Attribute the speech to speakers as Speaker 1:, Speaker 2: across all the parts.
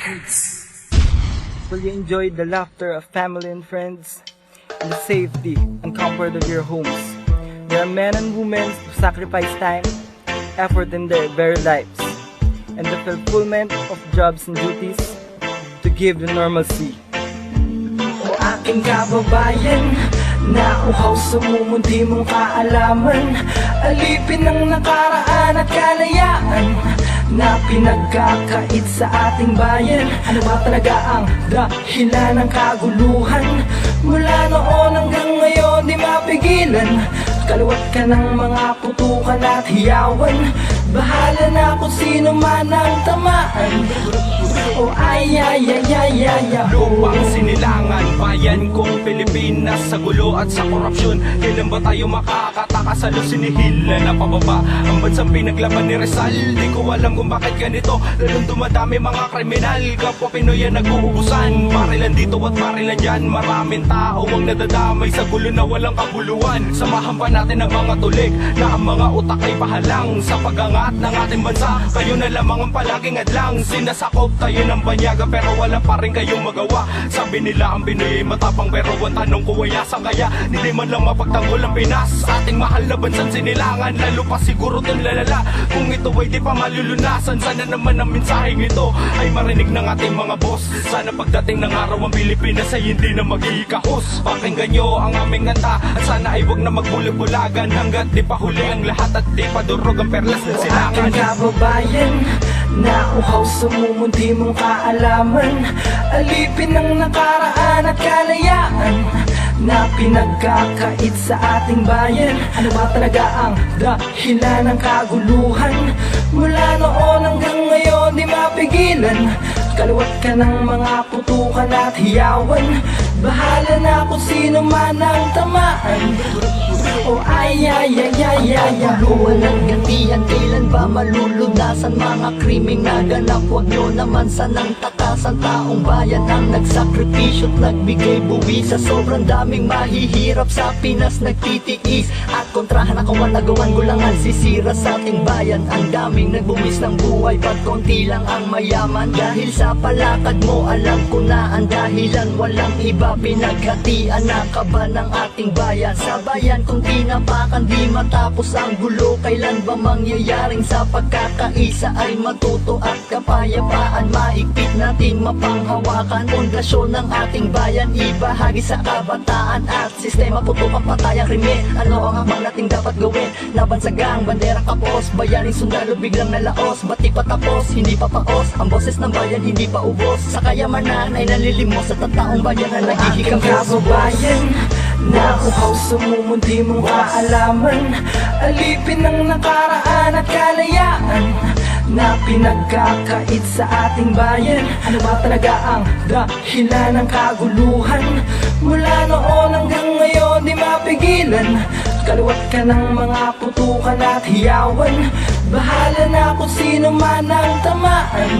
Speaker 1: Records.
Speaker 2: Will you enjoy the laughter of family and friends and the safety and comfort of your homes? There are men and women who sacrifice time, effort in their very lives, and the fulfillment of jobs and duties to give the normalcy. O aking kababayan, nauhaw sa mumunti mong kaalaman, alipin ng nakaraan at kalayaan na pinagkakait sa ating bayan. Ano ba talaga ang dahilan ng kaguluhan? Mula noon hanggang ngayon di mapigilan, kaluwat ka ng mga putukan at hiyawan. Bahala na kung sino man ang tamaan. O ay ay ay ay ay ay.
Speaker 3: Lupang sinilangan, bayan kong Pilipinas, sa gulo at sa korupsyon. Kailan ba tayo makakatakas sa lusinihila na pababa? Ang bansang pinaglaban ni Rizal, di ko alam kung bakit ganito. Lalong dumadami mga kriminal, kapwa Pinoy ang nag-uubusan. Parilan dito at parilan dyan, maraming tao ang nadadamay sa gulo na walang kabuluhan. Samahan pa natin ang mga tulig na ang mga utak ay pahalang sa pagangat ng ating bansa. Kayo na lamang ang palaging adlang, sinasakop tayo ng banyaga pero wala pa rin kayong magawa. Sabi nila ang Pinoy ay matapang pero ang tanong ko ay asan kaya? Hindi man lang mapagtanggol ang Pinas, ating mahal na bansang sinilangan. Lalo pa siguro itong lalala kung ito ay di pa malulunasan. Sana naman ang mensaheng ito ay marinig ng ating mga boss. Sana pagdating ng araw ang Pilipinas ay hindi na magigikahos. Pakinggan nyo ang aming kanta at sana ay wag na magbulag-bulagan hanggat di pa huli ang lahat at di pa durog ang perlas ng silangan.
Speaker 2: Aking kababayan, nauhaw sa mumunti mong kaalaman, alipin ng nakaraan at kalayaan na pinagkakait sa ating bayan. Ano ba talaga ang dahilan ng kaguluhan? Mula noon hanggang ngayon di mapigilan, kaluwat ka ng mga putukan at hiyawan. Bahala na kung sino man ang tamaan. O ay ay ay ay ay ay.
Speaker 4: Walang gantihan, kailan ba malulunasan mga krimeng naganap? Huwag nyo naman sanang takasan, taong bayan ang nagsakripisyo't nagbigay buwi sa sobrang daming mahihirap sa Pinas nagtitiis. At kontrahan ako nagawan gulangan, sisira sa ating bayan. Ang daming nagbumis ng buhay, pag konti lang ang mayaman. Dahil sa palakad mo, alam ko na ang dahilan. Walang iba, pinaghatian na kaba ng ating bayan. Sa bayan kung tinapakan, di matapos ang gulo. Kailan ba mangyayaring sa pagkakaisa ay matuto at kapayapaan? Maigpit natin mapanghawakan, pundasyon ng ating bayan ibahagi sa kabataan. At sistema putukan patayang krimen, ano ang hamang nating dapat gawin? Nabansagang bandera kapos, bayaning sundalo biglang nalaos. Ba't di pa tapos, hindi pa paos, ang boses ng bayan hindi pa ubos. Sa kayamanan ay nalilimos at ang taong bayan na
Speaker 2: Aking
Speaker 4: naghihikapos.
Speaker 2: kababayan, nauhaw sa mumunti mong kaalaman, alipin ng nakaraan at kalayaan na pinagkakait sa ating bayan. Ano ba talaga ang dahilan ng kaguluhan? Mula noon hanggang ngayon di mapigilan, kaluwat ka ng mga putukan at hiyawan. Bahala na kung sino man ang tamaan.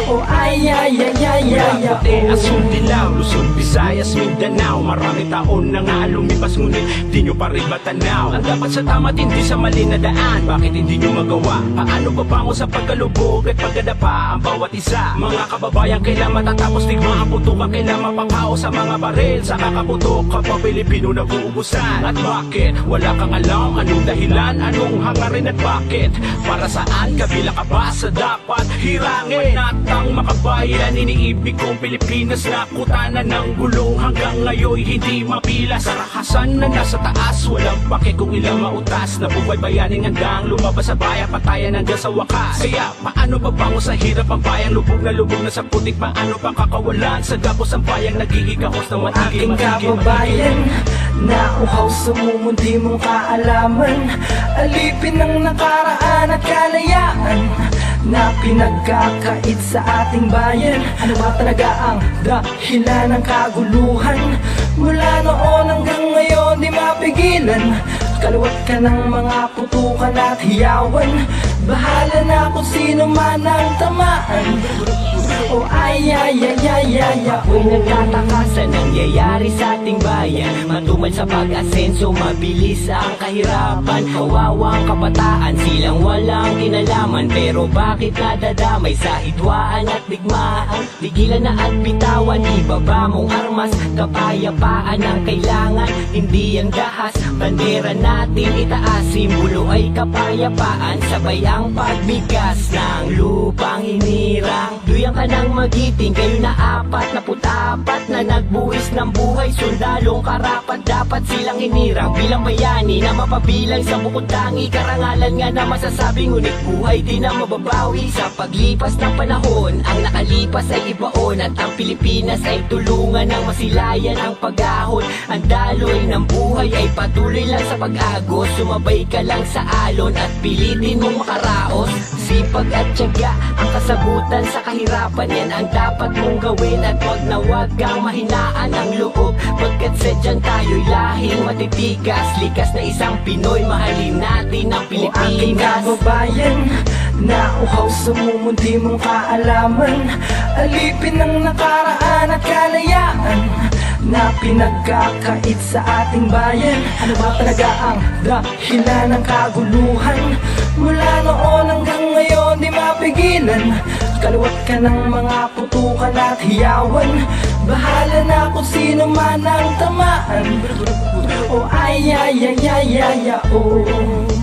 Speaker 2: O ay ay ay ay ay ay.
Speaker 3: Puti, asul, dilaw, Luzon, Visayas, Mindanao. Maraming taon na nga lumipas ngunit di nyo pa rin matanaw. Ang dapat sa tama hindi sa mali na daan, bakit hindi nyo magawa? Paano babango sa pagkalubog at pagdadapa ang bawat isa? Mga kababayan, kailan matatapos tigma ang putukan? Kailan mapapao sa mga baril sa kakaputok kapag Pilipino nag-uubusan? At bakit? Wala kang alam anong dahilan, anong hangarin at bakit? Para saan? Kabila ka ba sa dapat hirangin? Natang makabayan, iniibig kong Pilipinas na kutanan ng gulong. Hanggang ngayon hindi mapila sa rakasan na nasa taas. Walang pake kung ilang mautas na buhay bayaning hanggang lumabas sa bayan, patayan hanggang sa wakas. Kaya paano babango sa hirap ang bayan? Lubog na sa putik, paano pa kakawalan? Sa gapos ang bayan nagigikahos na
Speaker 2: Aking kababayan, nauhaw sa mumunti mong kaalaman, alipin ng nakaraan at kalayaan na pinagkakait sa ating bayan. Ano ba talaga ang dahilan ng kaguluhan? Mula noon hanggang ngayon di mapigilan, kaluwat ka ng mga putukan at hiyawan. Bahala na kung sino man ang tamaan. O ay ay ay ay ay
Speaker 4: Ako'y nagtataka sa nangyayari sa ating bayan. Matumal sa pag-asenso, mabilis ang kahirapan. Kawawang kabataan, silang walang kinalaman. Pero bakit nadadamay sa hidwaan at digmaan? Tigilan na at bitawan, ibaba mong armas. Kapayapaan ang kailangan, hindi ang dahas. Bandera natin itaas, simbolo ay kapayapaan. Sabay ang pagbigas ng lupang hinirang. Duyang ka ng magiting, kayo na apat na putapat na nagbuwis ng buhay. Sundalong karapat, dapat silang hinirang bilang bayani na mapabilang sa bukod tangi. Karangalan nga na masasabi, ngunit buhay din ang mababawi. Sa paglipas ng panahon, ang nakalipas ay ibaon. At ang Pilipinas ay tulungan ng masilayan ang pag-ahon. Ang daloy ng buhay ay patuloy lang sa pag-agos. Sumabay ka lang sa alon at pilitin mong makaraos. Sipag at tiyaga ang kasagutan sa kahirapan. Yan ang dapat mong gawin at wag na wag kang mahinaan ang loob. Pagkat sadyang tayo'y lahing matitigas. Likas na isang Pinoy, mahalin natin ang
Speaker 2: O aking
Speaker 4: Pilipinas.
Speaker 2: kababayan, nauhaw sa mumundi mong kaalaman. Alipin ang nakaraan at kalayaan na pinagkakait sa ating bayan. Ano ba talaga ang dahilan ng kaguluhan? Mula noon hanggang ngayon di mapigilan. Kaluwat ka ng mga putukan at hiyawan. Bahala na kung sino man ang tamaan. O ay ay ay ay ay ay oh.